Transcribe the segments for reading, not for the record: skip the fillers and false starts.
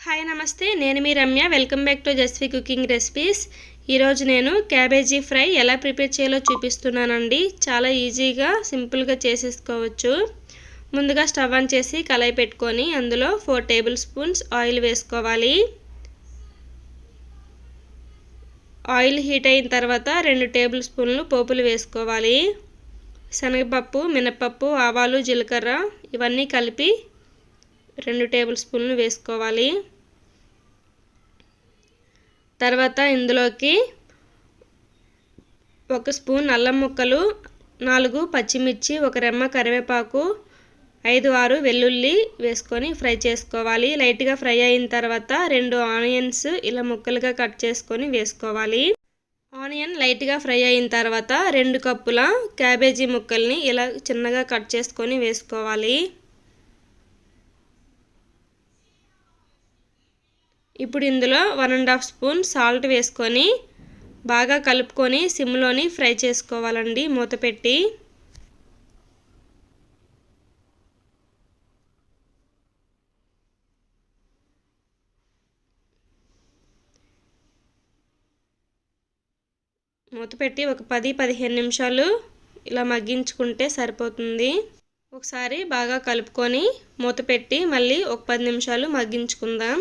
Hi నమస్తే, నేను మీ Ramya. Welcome back to Jasvi cooking recipes. ఈరోజు నేను క్యాబేజీ ఫ్రై ఎలా ప్రిపేర్ చేయాలో చూపిస్తున్నానండి. చాలా ఈజీగా సింపుల్గా చేసేసుకోవచ్చు. ముందుగా స్టవ్ ఆన్ చేసి కళాయి పెట్టుకొని అందులో 4 టేబుల్ స్పూన్స్ ఆయిల్ వేసుకోవాలి. ఆయిల్ హీట్ అయిన తర్వాత 2 టేబుల్ స్పూన్లు పోపులు వేసుకోవాలి. శనగపప్పు, మినపప్పు, ఆవాలు, జీలకర్ర ఇవన్నీ కలిపి 2 టేబుల్ స్పూన్లు వేసుకోవాలి. తర్వాత ఇందులోకి 1 స్పూన్ అల్లం ముక్కలు, 4 పచ్చిమిర్చి, 1 రెమ్మ కరివేపాకు, 5-6 వెల్లుల్లి వేసుకొని ఫ్రై చేసుకోవాలి. లైట్గా ఫ్రై అయిన తర్వాత 2 ఆనియన్స్ ఇలా ముక్కలుగా కట్ చేసుకొని వేసుకోవాలి. ఆనియన్ లైట్గా ఫ్రై అయిన తర్వాత 2 కప్పుల క్యాబేజీ ముక్కల్ని ఇలా చిన్నగా కట్ చేసుకొని వేసుకోవాలి. ఇప్పుడు ఇందులో 1.5 స్పూన్ సాల్ట్ వేసుకొని బాగా కలుపుకొని సిమ్లోని ఫ్రై చేసుకోవాలండి మూత పెట్టి. మూత పెట్టి ఒక 10-15 నిమిషాలు ఇలా మగ్గించుకుంటే సరిపోతుంది. ఒకసారి బాగా కలుపుకొని మూత పెట్టి మళ్ళీ ఒక 10 నిమిషాలు మగ్గించుకుందాం.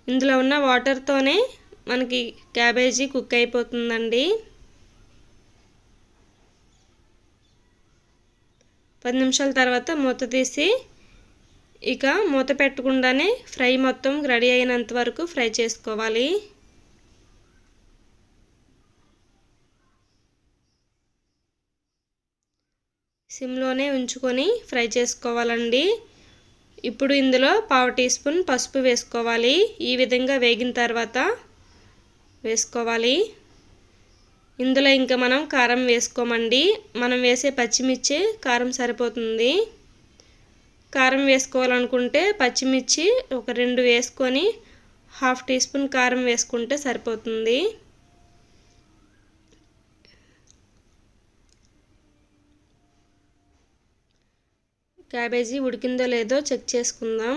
ఇందులో ఉన్న వాటర్తోనే మనకి క్యాబేజీ కుక్ అయిపోతుందండి. 10 నిమిషాల తర్వాత మూత తీసి ఇక మూత పెట్టకుండానే ఫ్రై మొత్తం రెడీ అయినంత వరకు ఫ్రై చేసుకోవాలి. సిమ్లోనే ఉంచుకొని ఫ్రై చేసుకోవాలండి. ఇప్పుడు ఇందులో 1/2 టీ స్పూన్ పసుపు వేసుకోవాలి. ఈ విధంగా వేగిన తర్వాత వేసుకోవాలి. ఇందులో ఇంకా మనం కారం వేసుకోమండి. మనం వేసే పచ్చిమిర్చి కారం సరిపోతుంది. కారం వేసుకోవాలనుకుంటే పచ్చిమిర్చి ఒక 2 వేసుకొని 1/2 టీ స్పూన్ కారం వేసుకుంటే సరిపోతుంది. క్యాబేజీ ఉడికిందో లేదో చెక్ చేసుకుందాం.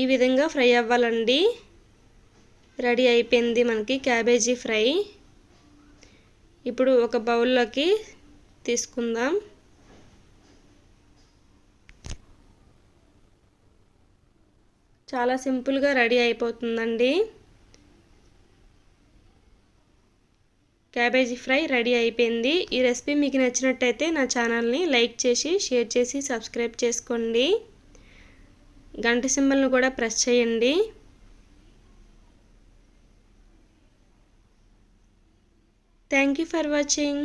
ఈ విధంగా ఫ్రై అవ్వాలండి. రెడీ అయిపోయింది మనకి క్యాబేజీ ఫ్రై. ఇప్పుడు ఒక బౌల్లోకి తీసుకుందాం. చాలా సింపుల్గా రెడీ అయిపోతుందండి. క్యాబేజీ ఫ్రై రెడీ అయిపోయింది. ఈ రెసిపీ మీకు నచ్చినట్టయితే నా ఛానల్ని లైక్ చేసి షేర్ చేసి సబ్స్క్రైబ్ చేసుకోండి. గంట సింబల్ను కూడా ప్రెస్ చేయండి. Thank you for watching.